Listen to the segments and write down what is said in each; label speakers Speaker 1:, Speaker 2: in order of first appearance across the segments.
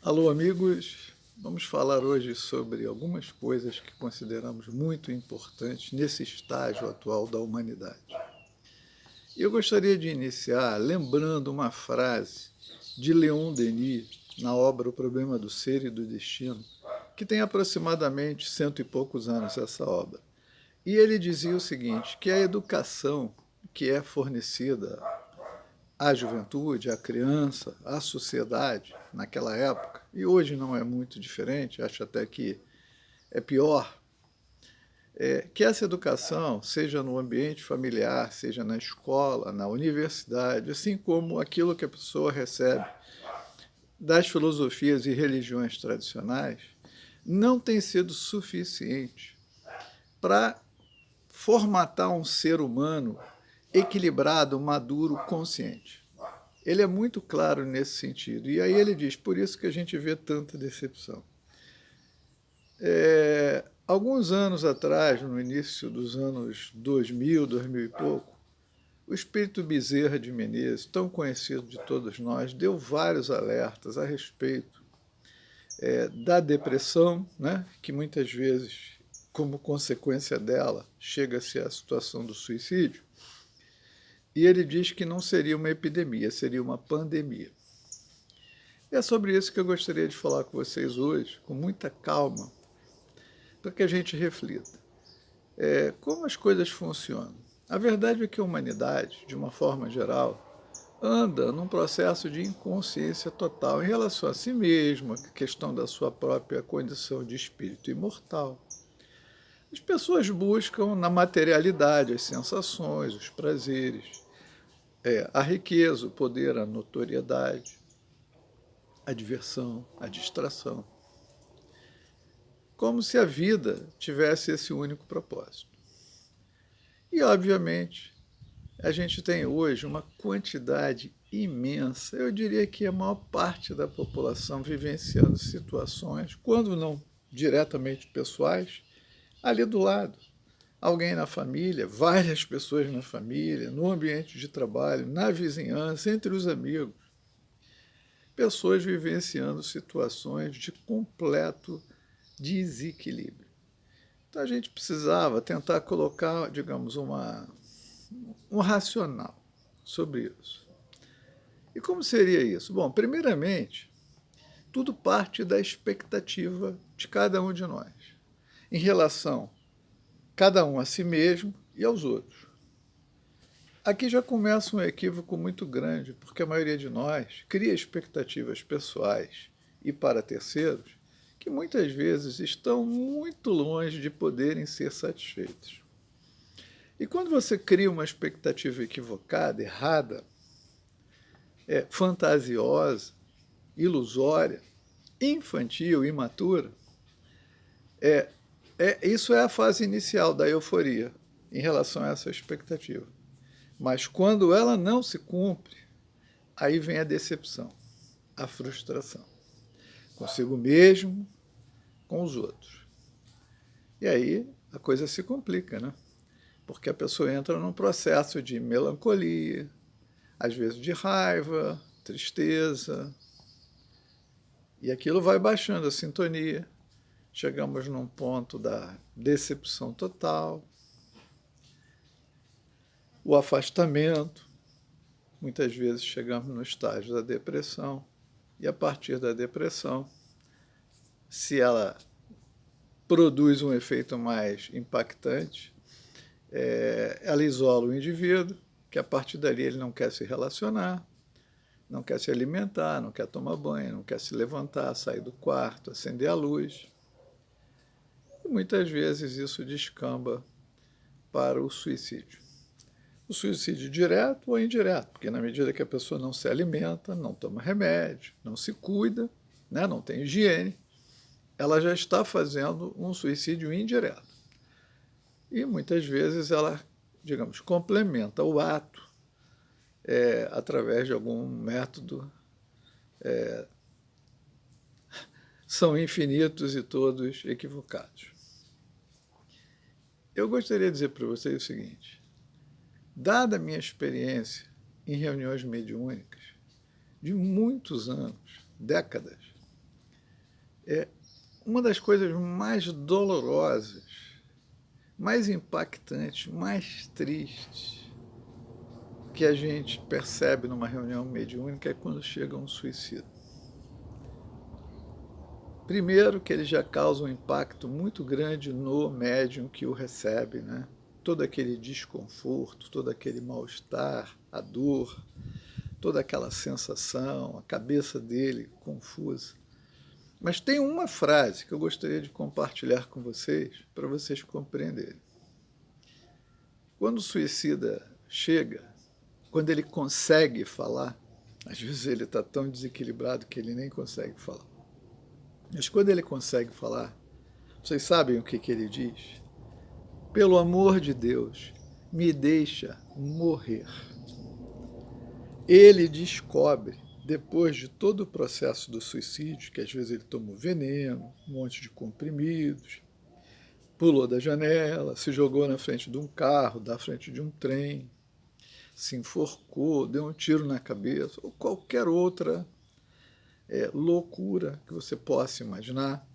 Speaker 1: Alô, amigos! Vamos falar hoje sobre algumas coisas que consideramos muito importantes nesse estágio atual da humanidade. Eu gostaria de iniciar lembrando uma frase de Leon Denis, na obra O Problema do Ser e do Destino, que tem aproximadamente cento e poucos anos essa obra. E ele dizia o seguinte, que a educação que é fornecida à juventude, à criança, à sociedade naquela época, e hoje não é muito diferente, acho até que é pior, que essa educação, seja no ambiente familiar, seja na escola, na universidade, assim como aquilo que a pessoa recebe das filosofias e religiões tradicionais, não tem sido suficiente para formatar um ser humano equilibrado, maduro, consciente. Ele é muito claro nesse sentido. E aí ele diz, por isso que a gente vê tanta decepção. Alguns anos atrás, no início dos anos 2000, 2000 e pouco, o espírito Bezerra de Menezes, tão conhecido de todos nós, deu vários alertas a respeito da depressão, né, que muitas vezes, como consequência dela, chega-se à situação do suicídio. E ele diz que não seria uma epidemia, seria uma pandemia. E é sobre isso que eu gostaria de falar com vocês hoje, com muita calma, para que a gente reflita. Como as coisas funcionam? A verdade é que a humanidade, de uma forma geral, anda num processo de inconsciência total em relação a si mesma, a questão da sua própria condição de espírito imortal. As pessoas buscam na materialidade as sensações, os prazeres, a riqueza, o poder, a notoriedade, a diversão, a distração. Como se a vida tivesse esse único propósito. E, obviamente, a gente tem hoje uma quantidade imensa, eu diria que a maior parte da população vivenciando situações, quando não diretamente pessoais, ali do lado. Alguém na família, várias pessoas na família, no ambiente de trabalho, na vizinhança, entre os amigos. Pessoas vivenciando situações de completo desequilíbrio. Então a gente precisava tentar colocar, digamos, um racional sobre isso. E como seria isso? Bom, primeiramente, tudo parte da expectativa de cada um de nós, em relação cada um a si mesmo e aos outros. Aqui já começa um equívoco muito grande, porque a maioria de nós cria expectativas pessoais e para terceiros que muitas vezes estão muito longe de poderem ser satisfeitos. E quando você cria uma expectativa equivocada, errada, fantasiosa, ilusória, infantil, imatura, isso é a fase inicial da euforia em relação a essa expectativa. Mas quando ela não se cumpre, aí vem a decepção, a frustração. Consigo mesmo, com os outros. E aí a coisa se complica, né? Porque a pessoa entra num processo de melancolia, às vezes de raiva, tristeza, e aquilo vai baixando a sintonia. Chegamos num ponto da decepção total, o afastamento, muitas vezes chegamos no estágio da depressão, e a partir da depressão, se ela produz um efeito mais impactante, ela isola o indivíduo, que a partir dali ele não quer se relacionar, não quer se alimentar, não quer tomar banho, não quer se levantar, sair do quarto, acender a luz. E muitas vezes isso descamba para o suicídio. O suicídio direto ou indireto, porque na medida que a pessoa não se alimenta, não toma remédio, não se cuida, né, não tem higiene, ela já está fazendo um suicídio indireto. E muitas vezes ela, digamos, complementa o ato através de algum método. São infinitos e todos equivocados. Eu gostaria de dizer para vocês o seguinte: dada a minha experiência em reuniões mediúnicas, de muitos anos, décadas, Uma das coisas mais dolorosas, mais impactantes, mais tristes que a gente percebe numa reunião mediúnica é quando chega um suicida. Primeiro, que ele já causa um impacto muito grande no médium que o recebe, né? Todo aquele desconforto, todo aquele mal-estar, a dor, toda aquela sensação, a cabeça dele confusa. Mas tem uma frase que eu gostaria de compartilhar com vocês, para vocês compreenderem. Quando o suicida chega, quando ele consegue falar, às vezes ele está tão desequilibrado que ele nem consegue falar. Mas quando ele consegue falar, vocês sabem o que ele diz? Pelo amor de Deus, me deixa morrer. Ele descobre, depois de todo o processo do suicídio, que às vezes ele tomou veneno, um monte de comprimidos, pulou da janela, se jogou na frente de um carro, da frente de um trem, se enforcou, deu um tiro na cabeça, ou qualquer outra loucura que você possa imaginar.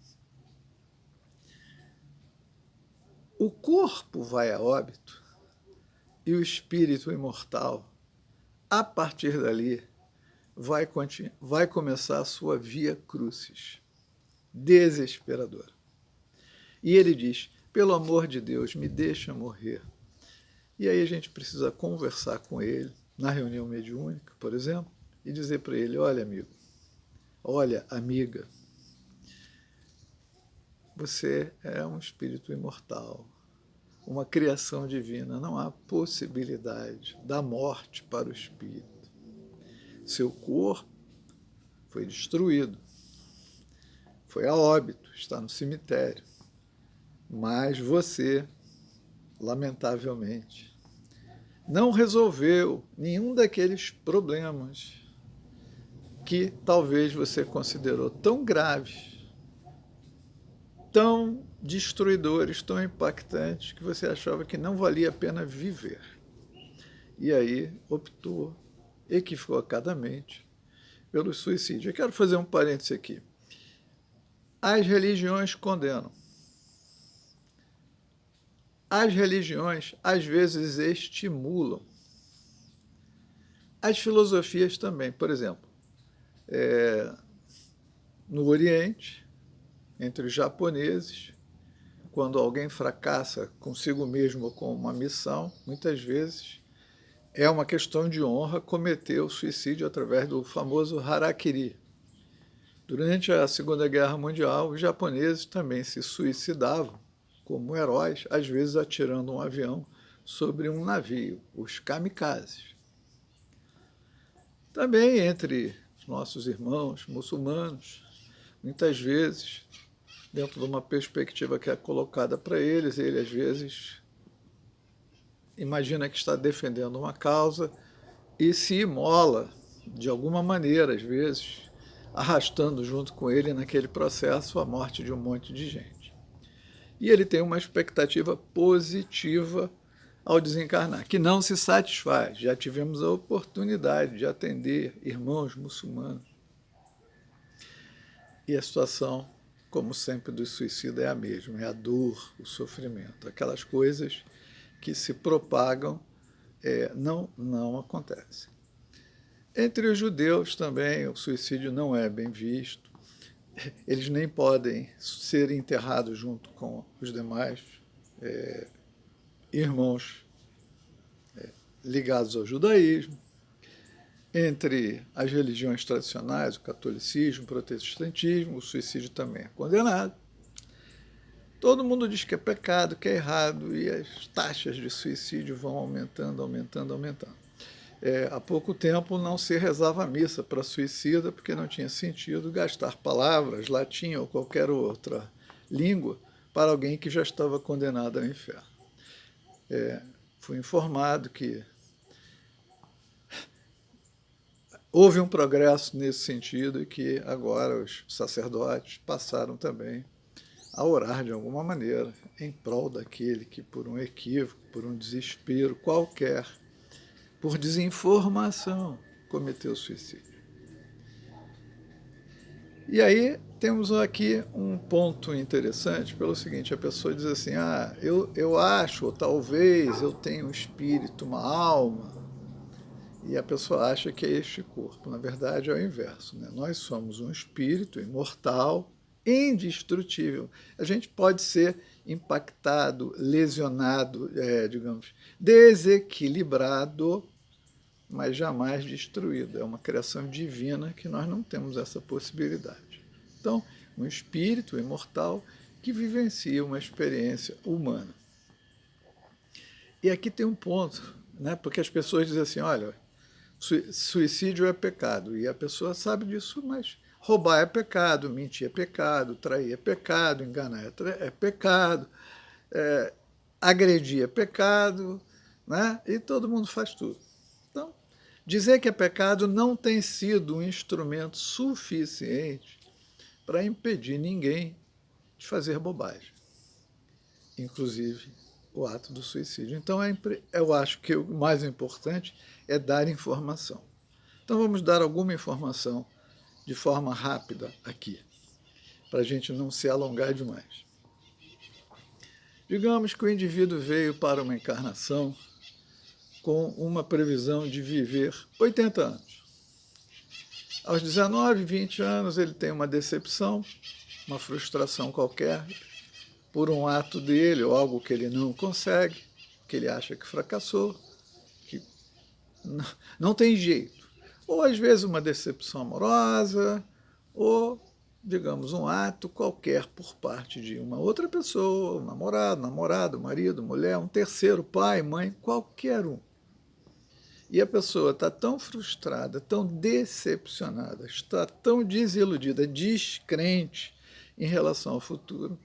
Speaker 1: O corpo vai a óbito e o espírito imortal, a partir dali, vai começar a sua via crucis, desesperadora. E ele diz, pelo amor de Deus, me deixa morrer. E aí a gente precisa conversar com ele, na reunião mediúnica, por exemplo, e dizer para ele, olha, amigo, olha, amiga, você é um espírito imortal, uma criação divina, não há possibilidade da morte para o espírito. Seu corpo foi destruído, foi a óbito, está no cemitério, mas você, lamentavelmente, não resolveu nenhum daqueles problemas que talvez você considerou tão graves, tão destruidores, tão impactantes, que você achava que não valia a pena viver. E aí optou equivocadamente pelo suicídio. Eu quero fazer um parêntese aqui. As religiões condenam. As religiões, às vezes, estimulam. As filosofias também. Por exemplo, no Oriente, entre os japoneses, quando alguém fracassa consigo mesmo ou com uma missão, muitas vezes é uma questão de honra cometer o suicídio através do famoso harakiri. Durante a Segunda Guerra Mundial, os japoneses também se suicidavam como heróis, às vezes atirando um avião sobre um navio, os kamikazes. Também entre os nossos irmãos muçulmanos, muitas vezes, dentro de uma perspectiva que é colocada para eles, ele às vezes imagina que está defendendo uma causa e se imola de alguma maneira, às vezes, arrastando junto com ele naquele processo a morte de um monte de gente. E ele tem uma expectativa positiva ao desencarnar, que não se satisfaz. Já tivemos a oportunidade de atender irmãos muçulmanos. E a situação, como sempre, do suicídio é a mesma, é a dor, o sofrimento, aquelas coisas que se propagam, não acontecem. Entre os judeus também o suicídio não é bem visto, eles nem podem ser enterrados junto com os demais irmãos ligados ao judaísmo. Entre as religiões tradicionais, o catolicismo, o protestantismo, o suicídio também é condenado. Todo mundo diz que é pecado, que é errado, e as taxas de suicídio vão aumentando, aumentando, aumentando. Há pouco tempo não se rezava missa para suicida, porque não tinha sentido gastar palavras, latim ou qualquer outra língua, para alguém que já estava condenado ao inferno. Fui informado que houve um progresso nesse sentido e que agora os sacerdotes passaram também a orar de alguma maneira em prol daquele que, por um equívoco, por um desespero qualquer, por desinformação, cometeu suicídio. E aí temos aqui um ponto interessante pelo seguinte, a pessoa diz assim, eu acho, ou talvez eu tenha um espírito, uma alma, e a pessoa acha que é este corpo. Na verdade é o inverso, né? Nós somos um espírito imortal, indestrutível. A gente pode ser impactado, lesionado, digamos, desequilibrado, mas jamais destruído. É uma criação divina que nós não temos essa possibilidade. Então, um espírito imortal que vivencia uma experiência humana. E aqui tem um ponto, né? Porque as pessoas dizem assim, olha, suicídio é pecado, e a pessoa sabe disso, mas roubar é pecado, mentir é pecado, trair é pecado, enganar é pecado, agredir é pecado, né? E todo mundo faz tudo. Então, dizer que é pecado não tem sido um instrumento suficiente para impedir ninguém de fazer bobagem, inclusive o ato do suicídio. Então, eu acho que o mais importante é dar informação. Então, vamos dar alguma informação de forma rápida aqui, para a gente não se alongar demais. Digamos que o indivíduo veio para uma encarnação com uma previsão de viver 80 anos. Aos 19, 20 anos, ele tem uma decepção, uma frustração qualquer, por um ato dele ou algo que ele não consegue, que ele acha que fracassou, que não tem jeito. Ou às vezes uma decepção amorosa, ou, digamos, um ato qualquer por parte de uma outra pessoa, um namorado, marido, mulher, um terceiro, pai, mãe, qualquer um. E a pessoa está tão frustrada, tão decepcionada, está tão desiludida, descrente em relação ao futuro,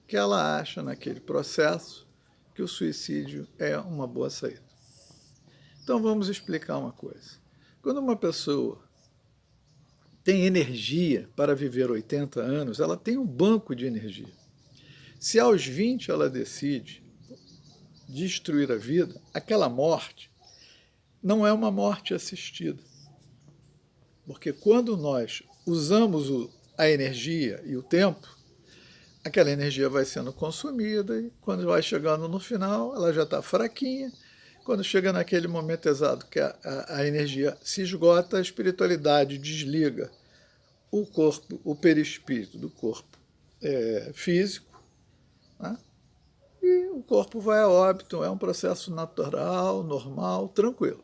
Speaker 1: que ela acha naquele processo que o suicídio é uma boa saída. Então vamos explicar uma coisa. Quando uma pessoa tem energia para viver 80 anos, ela tem um banco de energia. Se aos 20 ela decide destruir a vida, aquela morte não é uma morte assistida. Porque quando nós usamos a energia e o tempo, aquela energia vai sendo consumida e quando vai chegando no final, ela já está fraquinha. Quando chega naquele momento exato que a energia se esgota, a espiritualidade desliga o corpo, o perispírito do corpo físico, né? E o corpo vai a óbito, é um processo natural, normal, tranquilo.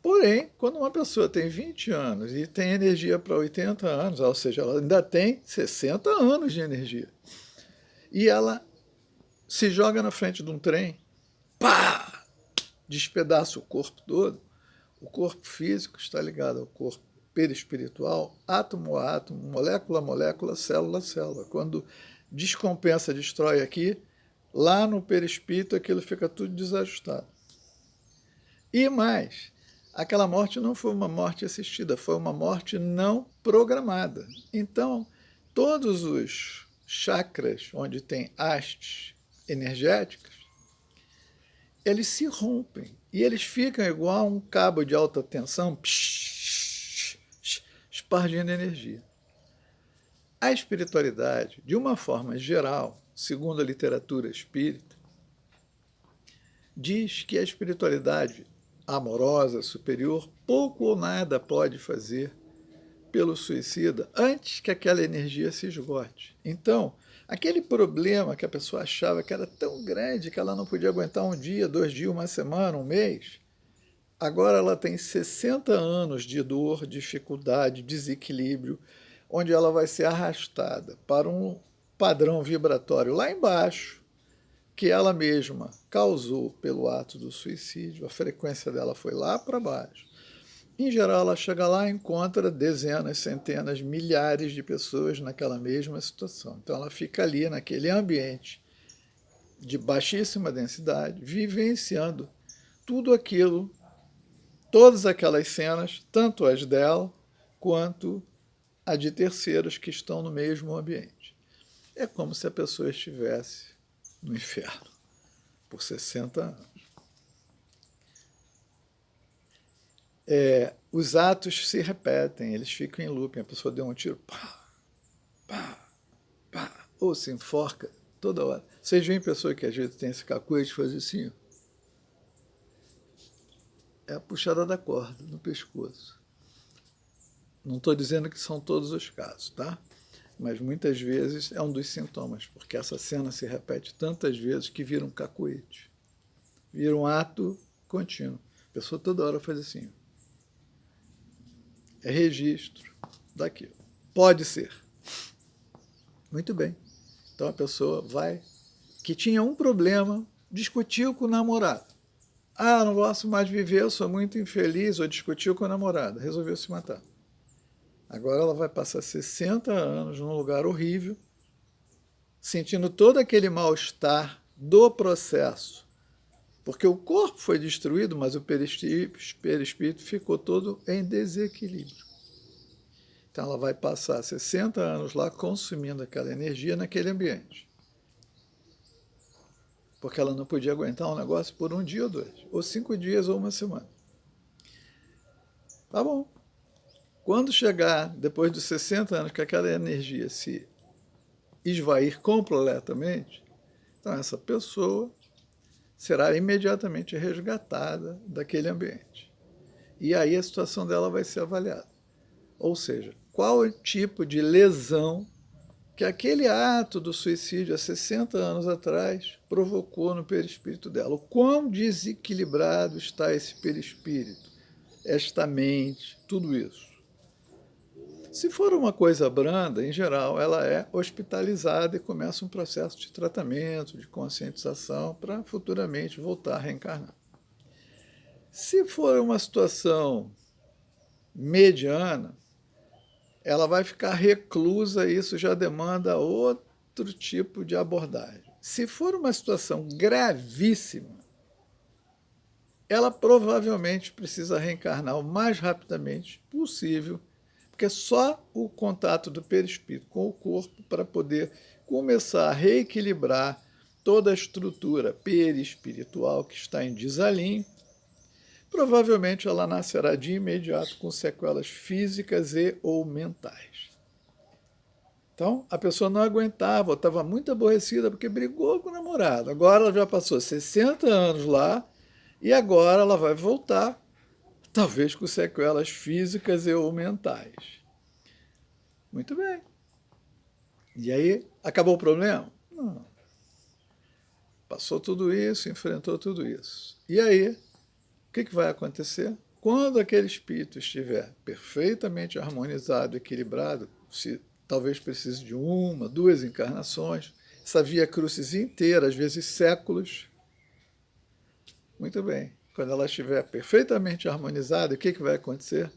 Speaker 1: Porém, quando uma pessoa tem 20 anos e tem energia para 80 anos, ou seja, ela ainda tem 60 anos de energia, e ela se joga na frente de um trem, pá! Despedaça o corpo todo, o corpo físico está ligado ao corpo perispiritual, átomo a átomo, molécula a molécula, célula a célula. Quando descompensa, destrói aqui, lá no perispírito aquilo fica tudo desajustado. E mais, aquela morte não foi uma morte assistida, foi uma morte não programada. Então, todos os chakras onde tem hastes energéticas, eles se rompem e eles ficam igual a um cabo de alta tensão, espargindo energia. A espiritualidade, de uma forma geral, segundo a literatura espírita, diz que a espiritualidade amorosa, superior, pouco ou nada pode fazer pelo suicida antes que aquela energia se esgote. Então, aquele problema que a pessoa achava que era tão grande que ela não podia aguentar um dia, 2 dias, uma semana, um mês, agora ela tem 60 anos de dor, dificuldade, desequilíbrio, onde ela vai ser arrastada para um padrão vibratório lá embaixo, que ela mesma causou pelo ato do suicídio, a frequência dela foi lá para baixo. Em geral, ela chega lá e encontra dezenas, centenas, milhares de pessoas naquela mesma situação. Então, ela fica ali, naquele ambiente de baixíssima densidade, vivenciando tudo aquilo, todas aquelas cenas, tanto as dela, quanto a de terceiros que estão no mesmo ambiente. É como se a pessoa estivesse no inferno por 60 anos. Os atos se repetem, eles ficam em looping. A pessoa deu um tiro, pá, pá, pá, ou se enforca toda hora. Vocês veem pessoa que às vezes tem esse cacuete faz assim, ó. É a puxada da corda no pescoço. Não estou dizendo que são todos os casos, tá? Mas muitas vezes é um dos sintomas, porque essa cena se repete tantas vezes que vira um cacuete. Vira um ato contínuo. A pessoa toda hora faz assim. É registro daquilo. Pode ser. Muito bem. Então a pessoa vai, que tinha um problema, discutiu com o namorado. Ah, não posso mais viver, eu sou muito infeliz, ou discutiu com a namorada, resolveu se matar. Agora ela vai passar 60 anos num lugar horrível, sentindo todo aquele mal-estar do processo, porque o corpo foi destruído, mas o perispírito ficou todo em desequilíbrio. Então ela vai passar 60 anos lá consumindo aquela energia naquele ambiente. Porque ela não podia aguentar um negócio por um dia ou dois, ou 5 dias ou uma semana. Tá bom. Quando chegar, depois dos 60 anos, que aquela energia se esvair completamente, então essa pessoa será imediatamente resgatada daquele ambiente. E aí a situação dela vai ser avaliada. Ou seja, qual o tipo de lesão que aquele ato do suicídio há 60 anos atrás provocou no perispírito dela. O quão desequilibrado está esse perispírito, esta mente, tudo isso. Se for uma coisa branda, em geral, ela é hospitalizada e começa um processo de tratamento, de conscientização, para futuramente voltar a reencarnar. Se for uma situação mediana, ela vai ficar reclusa e isso já demanda outro tipo de abordagem. Se for uma situação gravíssima, ela provavelmente precisa reencarnar o mais rapidamente possível, porque só o contato do perispírito com o corpo para poder começar a reequilibrar toda a estrutura perispiritual que está em desalinho, provavelmente ela nascerá de imediato com sequelas físicas e ou mentais. Então, a pessoa não aguentava, estava muito aborrecida porque brigou com o namorado. Agora ela já passou 60 anos lá e agora ela vai voltar, talvez com sequelas físicas e ou mentais. Muito bem. E aí, acabou o problema? Não. Passou tudo isso, enfrentou tudo isso. E aí, o que vai acontecer? Quando aquele espírito estiver perfeitamente harmonizado, equilibrado, se talvez precise de uma, duas encarnações, essa via crucis inteira, às vezes séculos. Muito bem. Quando ela estiver perfeitamente harmonizada, o que vai acontecer?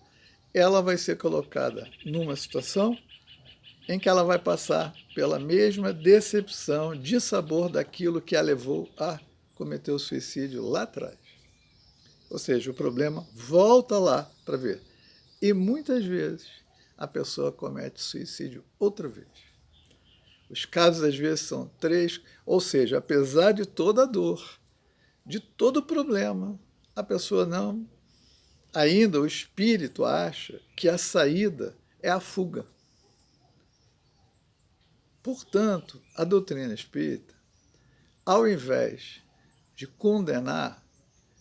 Speaker 1: Ela vai ser colocada numa situação em que ela vai passar pela mesma decepção, dissabor daquilo que a levou a cometer o suicídio lá atrás. Ou seja, o problema volta lá para ver. E muitas vezes a pessoa comete suicídio outra vez. Os casos às vezes são 3, ou seja, apesar de toda a dor, de todo o problema, a pessoa não, ainda o espírito acha que a saída é a fuga. Portanto, a doutrina espírita, ao invés de condenar,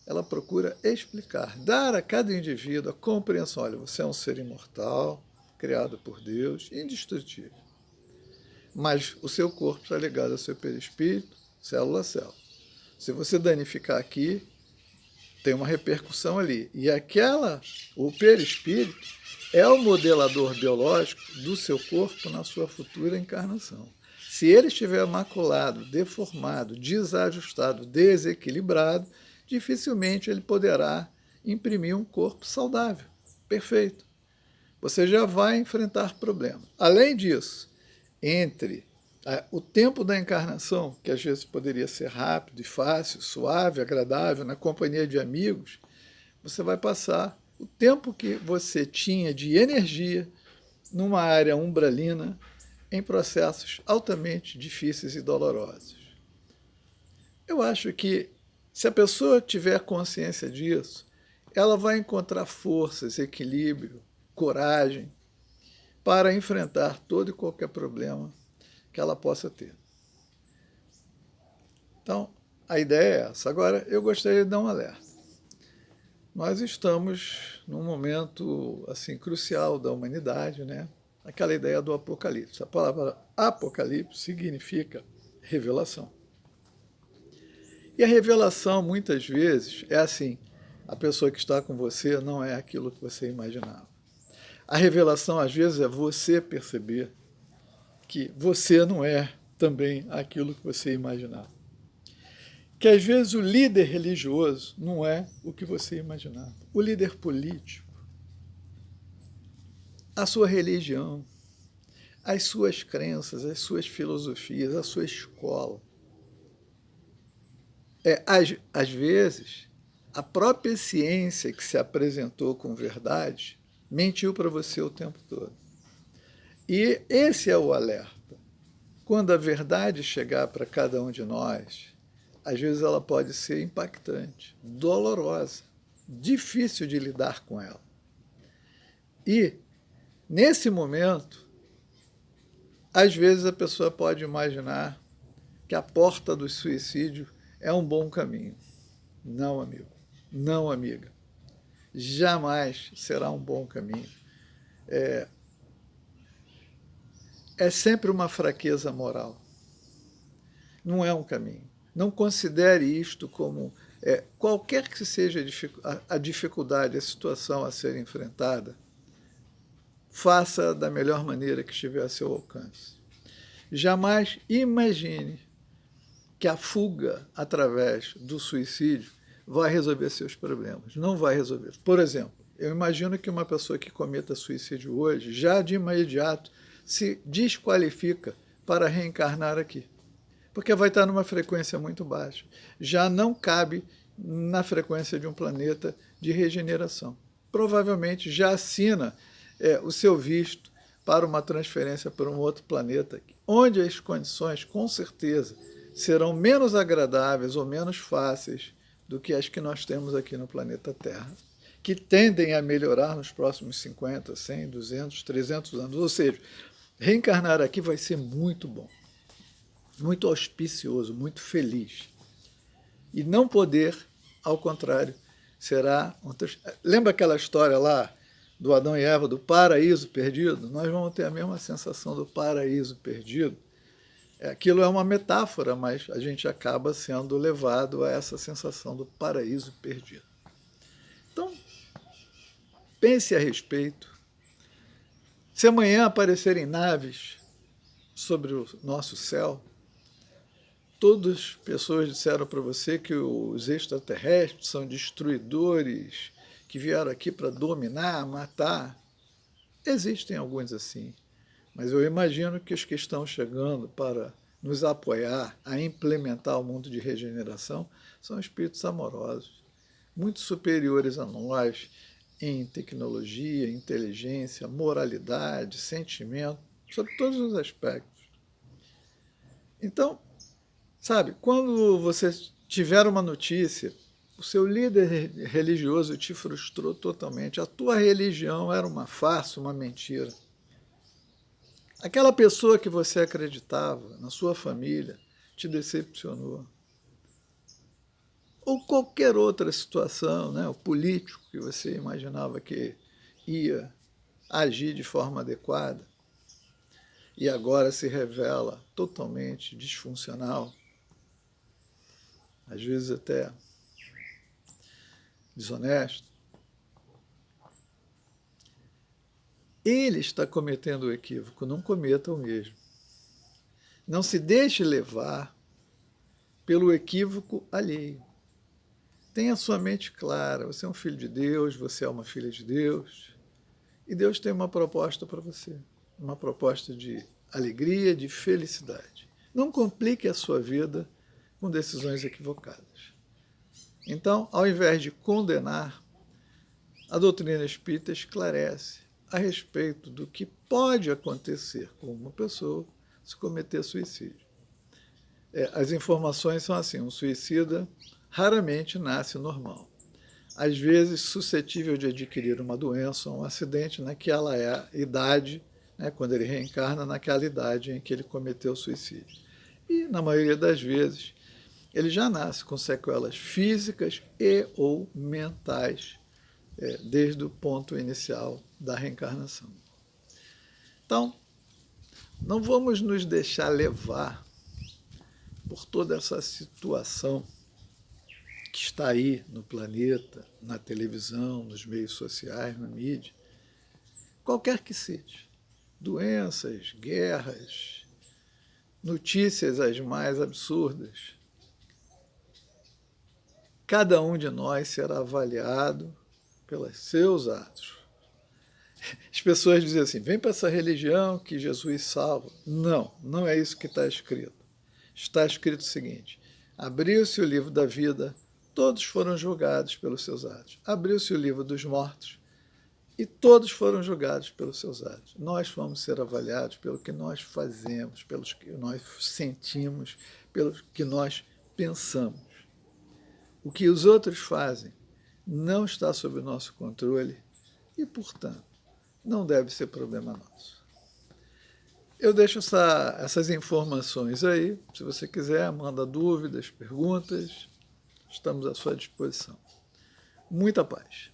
Speaker 1: ela procura explicar, dar a cada indivíduo a compreensão. Olha, você é um ser imortal, criado por Deus, indestrutível. Mas o seu corpo está ligado ao seu perispírito, célula a célula. Se você danificar aqui, tem uma repercussão ali. E o perispírito é o modelador biológico do seu corpo na sua futura encarnação. Se ele estiver maculado, deformado, desajustado, desequilibrado, dificilmente ele poderá imprimir um corpo saudável, perfeito. Você já vai enfrentar problemas. Além disso, entre o tempo da encarnação, que às vezes poderia ser rápido e fácil, suave, agradável, na companhia de amigos, você vai passar o tempo que você tinha de energia numa área umbralina em processos altamente difíceis e dolorosos. Eu acho que, se a pessoa tiver consciência disso, ela vai encontrar forças, equilíbrio, coragem, para enfrentar todo e qualquer problema que ela possa ter. Então, a ideia é essa. Agora, eu gostaria de dar um alerta. Nós estamos num momento assim crucial da humanidade, né? Aquela ideia do apocalipse. A palavra apocalipse significa revelação. E a revelação, muitas vezes, é assim: a pessoa que está com você não é aquilo que você imaginava. A revelação, às vezes, é você perceber que você não é também aquilo que você imaginava. Que, às vezes, o líder religioso não é o que você imaginava. O líder político, a sua religião, as suas crenças, as suas filosofias, a sua escola. Às vezes, a própria ciência que se apresentou com verdade mentiu para você o tempo todo. E esse é o alerta. Quando a verdade chegar para cada um de nós, às vezes ela pode ser impactante, dolorosa, difícil de lidar com ela. E, nesse momento, às vezes a pessoa pode imaginar que a porta do suicídio é um bom caminho. Não, amigo. Não, amiga. Jamais será um bom caminho. É sempre uma fraqueza moral. Não é um caminho. Não considere isto como qualquer que seja a dificuldade, a situação a ser enfrentada, faça da melhor maneira que estiver a seu alcance. Jamais imagine que a fuga através do suicídio vai resolver seus problemas. Não vai resolver. Por exemplo, eu imagino que uma pessoa que cometa suicídio hoje, já de imediato, se desqualifica para reencarnar aqui. Porque vai estar numa frequência muito baixa. Já não cabe na frequência de um planeta de regeneração. Provavelmente já assina o seu visto para uma transferência para um outro planeta, onde as condições, com certeza, serão menos agradáveis ou menos fáceis do que as que nós temos aqui no planeta Terra, que tendem a melhorar nos próximos 50, 100, 200, 300 anos. Ou seja, reencarnar aqui vai ser muito bom, muito auspicioso, muito feliz. E não poder, ao contrário, será... Lembra aquela história lá do Adão e Eva, do paraíso perdido? Nós vamos ter a mesma sensação do paraíso perdido. Aquilo é uma metáfora, mas a gente acaba sendo levado a essa sensação do paraíso perdido. Então, pense a respeito. Se amanhã aparecerem naves sobre o nosso céu, todas as pessoas disseram para você que os extraterrestres são destruidores, que vieram aqui para dominar, matar. Existem alguns assim. Mas eu imagino que os que estão chegando para nos apoiar a implementar o mundo de regeneração são espíritos amorosos, muito superiores a nós em tecnologia, inteligência, moralidade, sentimento, sobre todos os aspectos. Então, sabe, quando você tiver uma notícia, o seu líder religioso te frustrou totalmente, a tua religião era uma farsa, uma mentira. Aquela pessoa que você acreditava na sua família te decepcionou. Ou qualquer outra situação, né? O político que você imaginava que ia agir de forma adequada e agora se revela totalmente disfuncional, às vezes até desonesto. Ele está cometendo o equívoco, não cometa o mesmo. Não se deixe levar pelo equívoco alheio. Tenha sua mente clara, você é um filho de Deus, você é uma filha de Deus, e Deus tem uma proposta para você, uma proposta de alegria, de felicidade. Não complique a sua vida com decisões equivocadas. Então, ao invés de condenar, a doutrina espírita esclarece a respeito do que pode acontecer com uma pessoa se cometer suicídio. As informações são assim: um suicida raramente nasce normal. Às vezes suscetível de adquirir uma doença ou um acidente naquela idade né, quando ele reencarna naquela idade em que ele cometeu suicídio. E, na maioria das vezes, ele já nasce com sequelas físicas e ou mentais, desde o ponto inicial da reencarnação. Então, não vamos nos deixar levar por toda essa situação que está aí no planeta, na televisão, nos meios sociais, na mídia, qualquer que seja. Doenças, guerras, notícias as mais absurdas. Cada um de nós será avaliado pelos seus atos. As pessoas dizem assim, vem para essa religião que Jesus salva. Não, não é isso que está escrito. Está escrito o seguinte, abriu-se o livro da vida, todos foram julgados pelos seus atos. Abriu-se o livro dos mortos e todos foram julgados pelos seus atos. Nós vamos ser avaliados pelo que nós fazemos, pelo que nós sentimos, pelo que nós pensamos. O que os outros fazem não está sob o nosso controle e, portanto, não deve ser problema nosso. Eu deixo essas informações aí. Se você quiser, manda dúvidas, perguntas. Estamos à sua disposição. Muita paz.